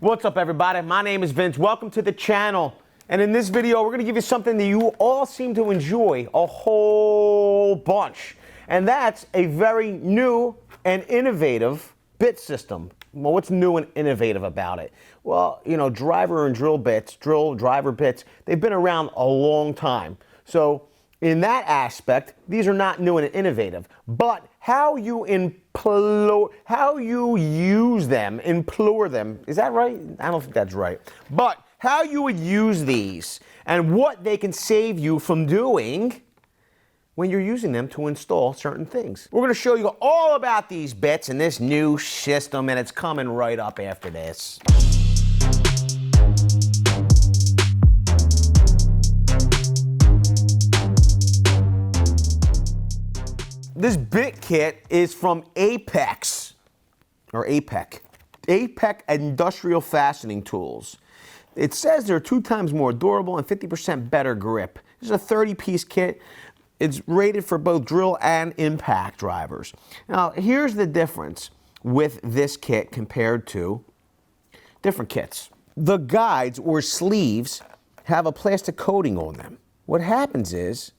What's up, everybody? My name is Vince. Welcome to the channel. And in this video, we're going to give you something that you all seem to enjoy a whole bunch. And that's a very new and innovative bit system. Well, what's new and innovative about it? Well, you know, driver and drill bits, driver bits, they've been around a long time. So in that aspect, these are not new and innovative. But how you use them, implore them, is that right? I don't think that's right. But how you would use these and what they can save you from doing when you're using them to install certain things. We're going to show you all about these bits and this new system, and it's coming right up after this. This bit kit is from Apex, or APEC. APEC Industrial Fastening Tools. It says they're 2 times more durable and 50% better grip. This is a 30-piece kit. It's rated for both drill and impact drivers. Now, here's the difference with this kit compared to different kits. The guides or sleeves have a plastic coating on them. What happens is,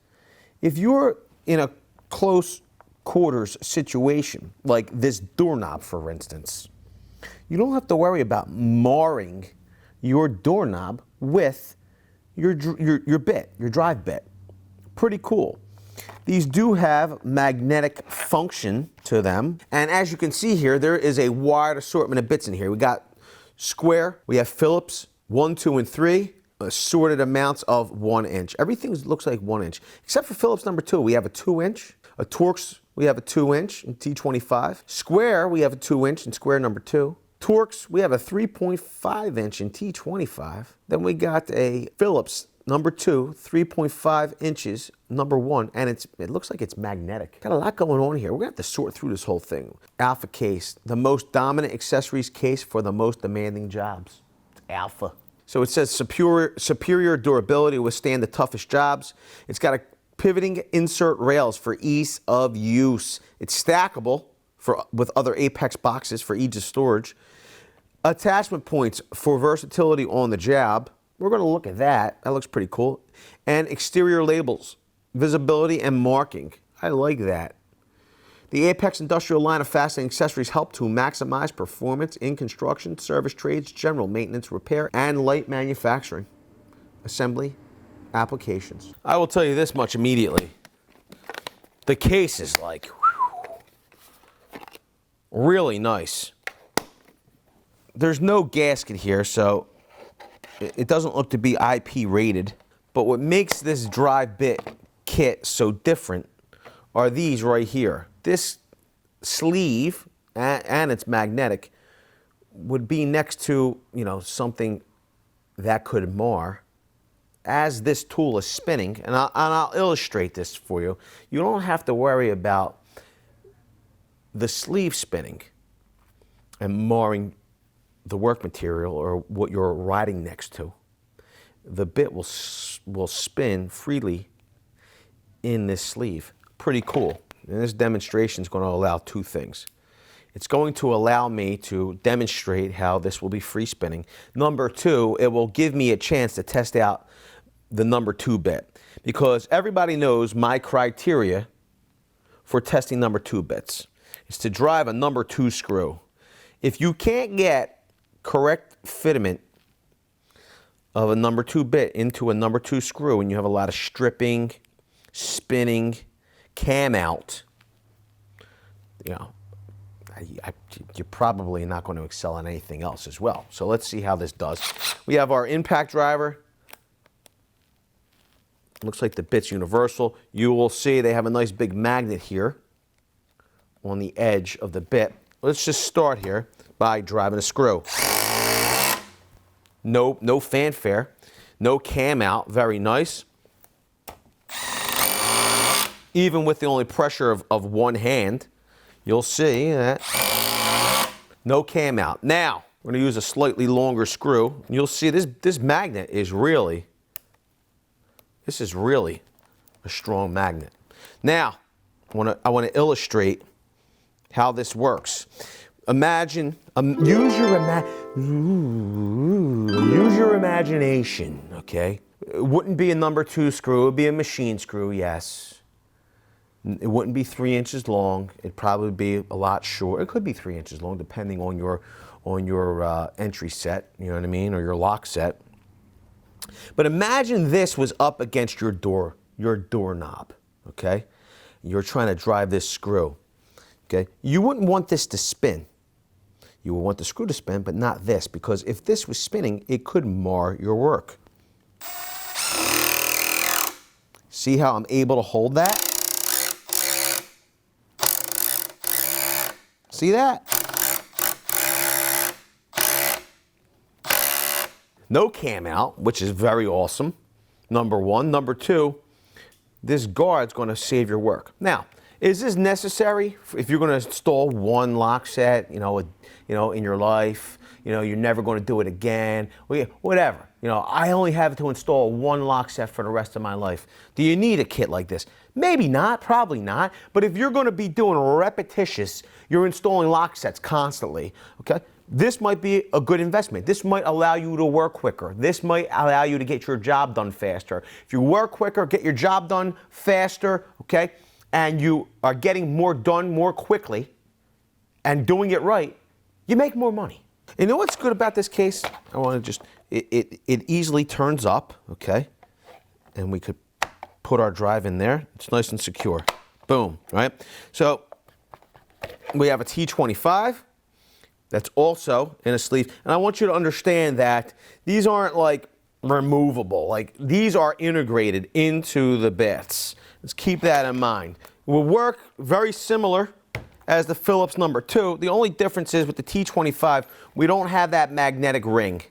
if you're in a close quarters situation, like this doorknob, for instance, you don't have to worry about marring your doorknob with your bit, your drive bit. Pretty cool. These do have magnetic function to them, and as you can see here, there is a wide assortment of bits in here. We got square, we have Phillips 1, 2, and 3, assorted amounts of 1 inch. Everything looks like 1 inch, except for Phillips number 2. We have a 2 inch, a Torx, we have a 2 inch in T25. Square, we have a 2 inch in square number 2. Torx, we have a 3.5 inch in T25. Then we got a Phillips number 2, 3.5 inches, number 1, and it looks like it's magnetic. Got a lot going on here. We're gonna have to sort through this whole thing. Alpha case, the most dominant accessories case for the most demanding jobs. It's Alpha. So it says superior durability to withstand the toughest jobs. It's got a pivoting insert rails for ease of use. It's stackable with other Apex boxes for ease of storage. Attachment points for versatility on the job. We're going to look at that. That looks pretty cool. And exterior labels, visibility and marking. I like that. The Apex Industrial line of fastening accessories help to maximize performance in construction, service trades, general maintenance, repair, and light manufacturing, assembly, applications. I will tell you this much immediately. The case is like really nice. There's no gasket here, so it doesn't look to be IP rated. But what makes this drive bit kit so different are these right here. This sleeve, and it's magnetic, would be next to, you know, something that could mar. As this tool is spinning, and I'll illustrate this for you, you don't have to worry about the sleeve spinning and marring the work material or what you're riding next to. The bit will spin freely in this sleeve. Pretty cool. And this demonstration is going to allow 2 things. It's going to allow me to demonstrate how this will be free spinning. Number 2, it will give me a chance to test out the number 2 bit, because everybody knows my criteria for testing number 2 bits is to drive a number 2 screw. If you can't get correct fitment of a number 2 bit into a number 2 screw, and you have a lot of stripping, spinning, cam out, you know, you're probably not going to excel in anything else as well. So let's see how this does. We have our impact driver. Looks like the bit's universal. You will see they have a nice big magnet here on the edge of the bit. Let's just start here by driving a screw. No fanfare, no cam out, very nice. Even with the only pressure of one hand, you'll see that no cam out. Now, we're gonna use a slightly longer screw. You'll see this magnet is really, this is really a strong magnet. Now, I want to illustrate how this works. imagine, use your imagination, okay? It wouldn't be a number 2 screw, it would be a machine screw, yes. It wouldn't be 3 inches long. It'd probably be a lot short. It could be 3 inches long, depending on your entry set, you know what I mean, or your lock set. But imagine this was up against your doorknob, okay? You're trying to drive this screw, okay? You wouldn't want this to spin. You would want the screw to spin, but not this, because if this was spinning, it could mar your work. See how I'm able to hold that? See that? No cam out, which is very awesome, number 1. Number 2, this guard's going to save your work. Now, is this necessary if you're going to install one lock set, in your life? You're never going to do it again. Whatever. I only have to install one lock set for the rest of my life. Do you need a kit like this? Maybe not, probably not. But if you're going to be doing repetitious, you're installing lock sets constantly, okay? This might be a good investment. This might allow you to work quicker. This might allow you to get your job done faster. If you work quicker, get your job done faster, okay, and you are getting more done more quickly and doing it right, you make more money. You know what's good about this case? I want to just, it easily turns up, okay, and we could put our drive in there. It's nice and secure. Boom, right? So we have a T25. That's also in a sleeve. And I want you to understand that these aren't like removable. Like these are integrated into the bits. Let's keep that in mind. It will work very similar as the Phillips number 2. The only difference is with the T25, we don't have that magnetic ring.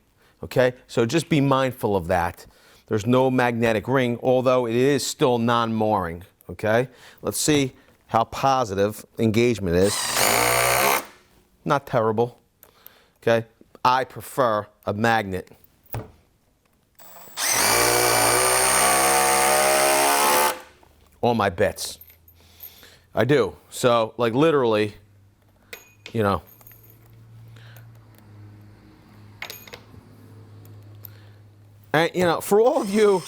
Okay? So just be mindful of that. There's no magnetic ring, although it is still non-marring. Okay? Let's see how positive engagement is. Not terrible, okay? I prefer a magnet. On my bits. I do. So, like literally, And, for all of you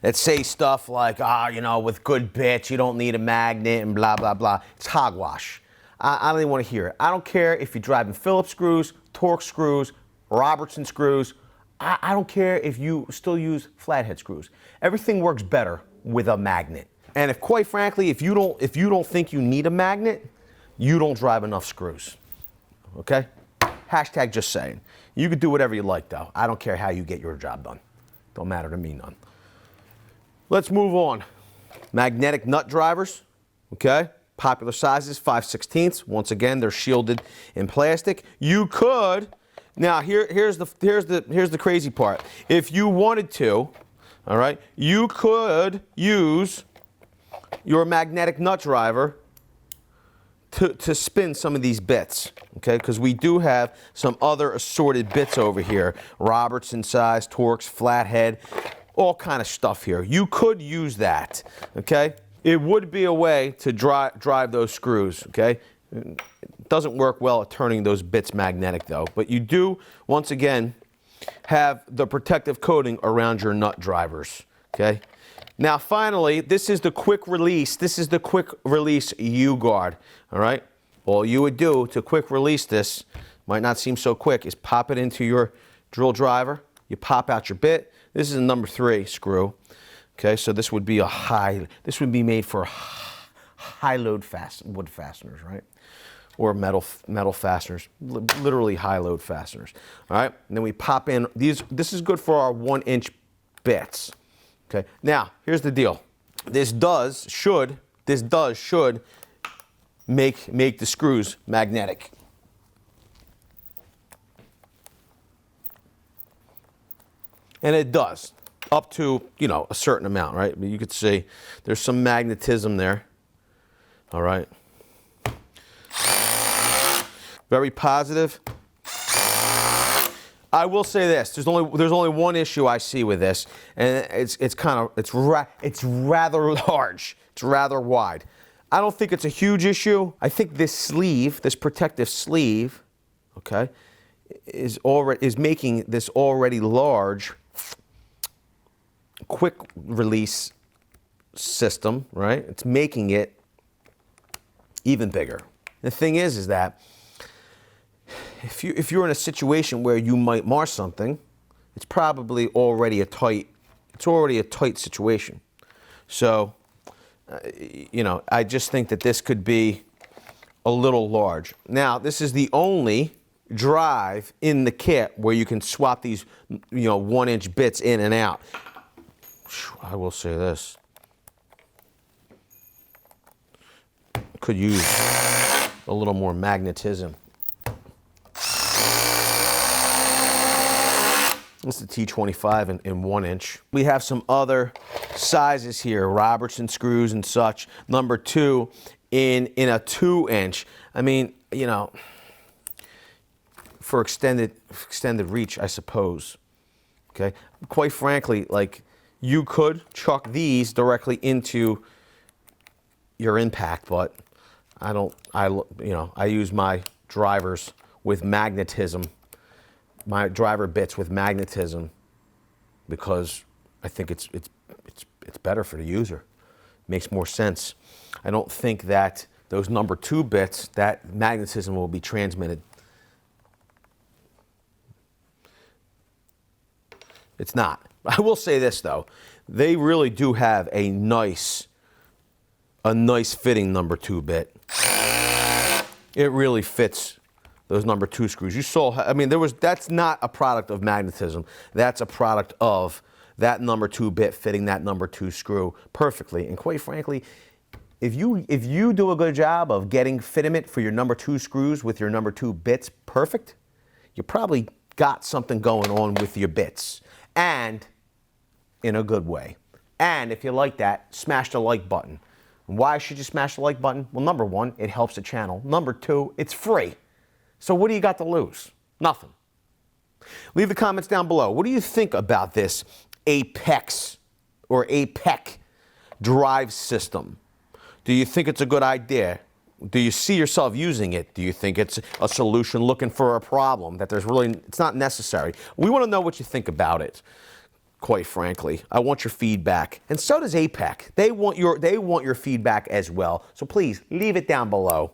that say stuff like, with good bits, you don't need a magnet and blah, blah, blah. It's hogwash. I don't even want to hear it. I don't care if you're driving Phillips screws, Torx screws, Robertson screws. I don't care if you still use flathead screws. Everything works better with a magnet. And if, quite frankly, if you don't think you need a magnet, you don't drive enough screws. Okay? Hashtag just saying. You could do whatever you like, though. I don't care how you get your job done. Don't matter to me none. Let's move on. Magnetic nut drivers, okay? Popular sizes, 5/16. Once again, they're shielded in plastic. You could, now here's the crazy part. If you wanted to, all right, you could use your magnetic nut driver to spin some of these bits, okay? Because we do have some other assorted bits over here. Robertson size, Torx, flathead, all kind of stuff here. You could use that, okay? It would be a way to drive those screws, okay? It doesn't work well at turning those bits magnetic though, but you do, once again, have the protective coating around your nut drivers, okay? Now finally, this is the quick release. This is the quick release U-guard, all right? All you would do to quick release this, might not seem so quick, is pop it into your drill driver. You pop out your bit. This is a number 3 screw. Okay, so this would be this would be made for high load wood fasteners, right? Or metal fasteners, literally high load fasteners. All right, and then we pop in these. This is good for our 1-inch bits. Okay, now here's the deal. This should make the screws magnetic. And it does, up to, a certain amount, right? You could see there's some magnetism there, all right? Very positive. I will say this, there's only one issue I see with this, and it's rather large, it's rather wide. I don't think it's a huge issue. I think this sleeve, this protective sleeve, okay, is making this already large quick release system, right? It's making it even bigger. The thing is that if you're in a situation where you might mar something, it's probably already a tight situation. So, you know, I just think that this could be a little large. Now, this is the only drive in the kit where you can swap these, you know, 1-inch bits in and out. I will say this. Could use a little more magnetism. This is the T25 in 1-inch. We have some other sizes here, Robertson screws and such. Number 2 in a 2-inch. I mean, you know, for extended reach, I suppose. Okay, quite frankly, like you could chuck these directly into your impact, but I use my drivers with magnetism. My driver bits with magnetism because I think it's better for the user. Makes more sense. I don't think that those number 2 bits, that magnetism will be transmitted. It's not. I will say this though, they really do have a nice fitting number 2 bit. It really fits those number 2 screws. You saw, I mean, that's not a product of magnetism. That's a product of that number 2 bit fitting that number 2 screw perfectly. And quite frankly, if you do a good job of getting fitment for your number 2 screws with your number 2 bits perfect, you probably got something going on with your bits, and in a good way. And if you like that, smash the like button. Why should you smash the like button? Well, number 1, it helps the channel. Number 2, it's free. So what do you got to lose? Nothing. Leave the comments down below. What do you think about this Apex or APEC drive system? Do you think it's a good idea? Do you see yourself using it? Do you think it's a solution looking for a problem that it's not necessary? We want to know what you think about it. Quite frankly, I want your feedback, and so does APEC. They want your feedback as well. So please leave it down below.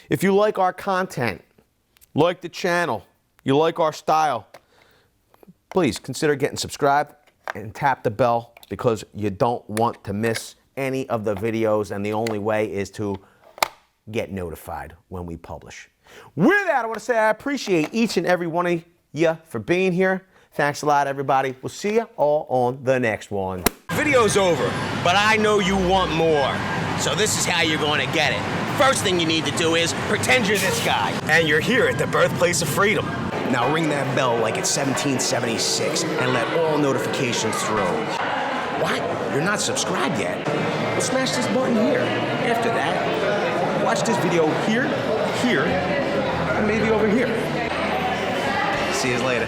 If you like our content, like the channel, you like our style, please consider getting subscribed and tap the bell because you don't want to miss any of the videos, and the only way is to get notified when we publish. With that, I want to say I appreciate each and every one of you for being here. Thanks a lot, everybody. We'll see you all on the next one. Video's over, but I know you want more. So this is how you're going to get it. First thing you need to do is pretend you're this guy. And you're here at the birthplace of freedom. Now ring that bell like it's 1776 and let all notifications through. What? You're not subscribed yet? Well, smash this button here. After that, watch this video here, and maybe over here. See you later.